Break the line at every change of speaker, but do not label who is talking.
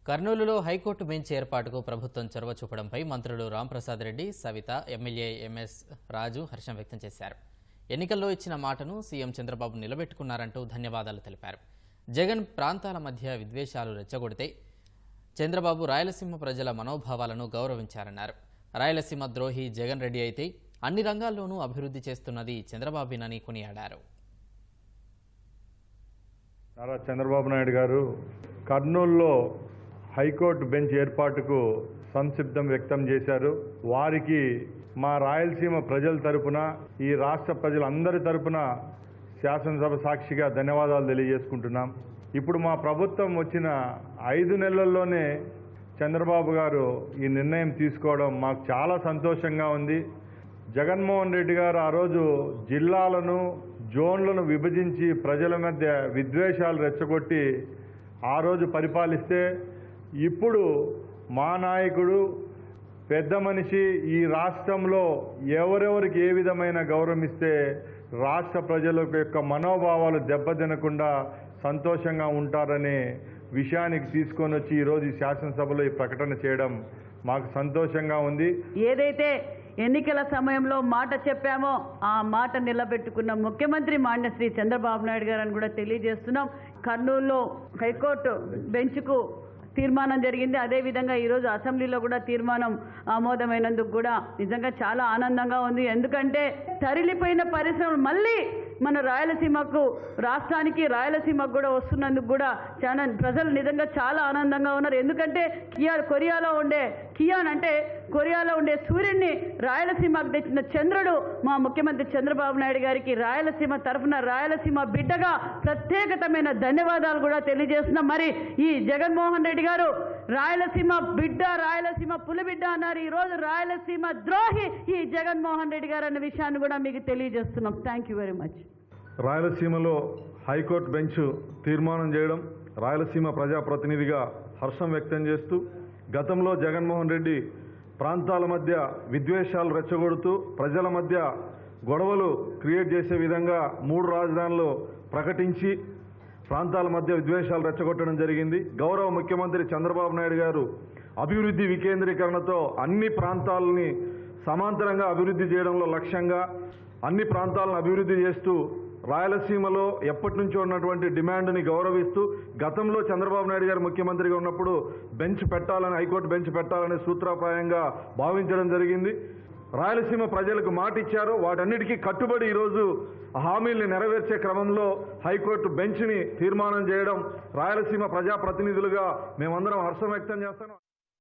కర్నూలులో high court bench ఏర్పాటుకు ప్రభుత్వం చొరవ చూపడంపై మంత్రులు రాంప్రసాద్ రెడ్డి, సవిత, ఎమ్మెల్యే ఎంఎస్ రాజు హర్షం వ్యక్తం చేశారు. ఎన్నికల్లో ఇచ్చిన మాటను సీఎం చంద్రబాబు నిలబెట్టుకున్నారంటూ ధన్యవాదాలు తెలిపారు. జగన్ ప్రాంతాల మధ్య విద్వేషాలు రెచ్చగొడితే చంద్రబాబు రాయలసీమ ప్రజల మనోభావాలను గౌరవించారన్నారు. రాయలసీమ ద్రోహి జగన్ రెడ్డి అయితే అన్ని రంగాల్లోనూ అభివృద్ధి చేస్తున్నది చంద్రబాబునని కొనియాడారు.
నారా చంద్రబాబు నాయుడు గారు కర్నూలులో హైకోర్టు బెంచ్ ఏర్పాటుకు సంసిద్ధం వ్యక్తం చేశారు. వారికి మా రాయలసీమ ప్రజల తరపున, ఈ రాష్ట్ర ప్రజలందరి తరపున శాసనసభ సాక్షిగా ధన్యవాదాలు తెలియజేసుకుంటున్నాం. ఇప్పుడు మా ప్రభుత్వం వచ్చిన 5 నెలల్లోనే చంద్రబాబు గారు ఈ నిర్ణయం తీసుకోవడం మాకు చాలా సంతోషంగా ఉంది. జగన్మోహన్ రెడ్డి గారు ఆ రోజు జిల్లాలను, జోన్లను విభజించి ప్రజల మధ్య విద్వేషాలు రెచ్చగొట్టి ఆ రోజు పరిపాలిస్తే, ఇప్పుడు మా నాయకుడు పెద్ద మనిషి ఈ రాష్ట్రంలో ఎవరెవరికి ఏ విధమైన గౌరవం ఇస్తే రాష్ట్ర ప్రజల యొక్క మనోభావాలు దెబ్బతినకుండా సంతోషంగా ఉంటారనే విషయానికి తీసుకొని వచ్చి ఈరోజు ఈ శాసనసభలో ఈ ప్రకటన చేయడం మాకు సంతోషంగా ఉంది.
ఏదైతే ఎన్నికల సమయంలో మాట చెప్పామో ఆ మాట నిలబెట్టుకున్న ముఖ్యమంత్రి మాన్యశ్రీ చంద్రబాబు నాయుడు గారని కూడా తెలియజేస్తున్నాం. కర్నూలులో హైకోర్టు బెంచ్కు తీర్మానం జరిగింది. అదేవిధంగా ఈరోజు అసెంబ్లీలో కూడా తీర్మానం ఆమోదమైనందుకు కూడా నిజంగా చాలా ఆనందంగా ఉంది. ఎందుకంటే తరలిపోయిన పరిశ్రమలు మళ్ళీ మన రాయలసీమకు, రాష్ట్రానికి, రాయలసీమకు కూడా వస్తున్నందుకు కూడా చాలా ప్రజలు నిజంగా చాలా ఆనందంగా ఉన్నారు. ఎందుకంటే కొరియాలో ఉండే సూర్యుడిని రాయలసీమకు తెచ్చిన చంద్రుడు మా ముఖ్యమంత్రి చంద్రబాబు నాయుడు గారికి రాయలసీమ తరఫున, రాయలసీమ బిడ్డగా ప్రత్యేకమైన ధన్యవాదాలు కూడా తెలియజేస్తున్నాం. మరి ఈ జగన్మోహన్ రెడ్డి గారు రాయలసీమ బిడ్డ, రాయలసీమ పులిబిడ్డ అన్నారు. ఈరోజు రాయలసీమ ద్రోహి ఈ జగన్మోహన్ రెడ్డి గారు అన్న విషయాన్ని కూడా మీకు తెలియజేస్తున్నాం. Thank you very much.
రాయలసీమలో హైకోర్టు బెంచ్ తీర్మానం చేయడం రాయలసీమ ప్రజాప్రతినిధిగా హర్షం వ్యక్తం చేస్తూ, గతంలో జగన్మోహన్ రెడ్డి ప్రాంతాల మధ్య విద్వేషాలు రెచ్చగొడుతూ ప్రజల మధ్య గొడవలు క్రియేట్ చేసే విధంగా 3 రాజధానులు ప్రకటించి ప్రాంతాల మధ్య విద్వేషాలు రెచ్చగొట్టడం జరిగింది. గౌరవ ముఖ్యమంత్రి చంద్రబాబు నాయుడు గారు అభివృద్ధి వికేంద్రీకరణతో అన్ని ప్రాంతాలని సమాంతరంగా అభివృద్ధి చేయడంలో లక్ష్యంగా అన్ని ప్రాంతాలను అభివృద్ధి చేస్తూ రాయలసీమలో ఎప్పటి నుంచో ఉన్నటువంటి డిమాండ్ని గౌరవిస్తూ, గతంలో చంద్రబాబు నాయుడు గారు ముఖ్యమంత్రిగా ఉన్నప్పుడు హైకోర్టు బెంచ్ పెట్టాలని సూత్రప్రాయంగా భావించడం జరిగింది. రాయలసీమ ప్రజలకు మాట ఇచ్చారు. వాటన్నిటికీ కట్టుబడి ఈరోజు హామీల్ని నెరవేర్చే క్రమంలో హైకోర్టు బెంచ్ని తీర్మానం చేయడం రాయలసీమ ప్రజాప్రతినిధులుగా మేమందరం హర్షం వ్యక్తం చేస్తాం.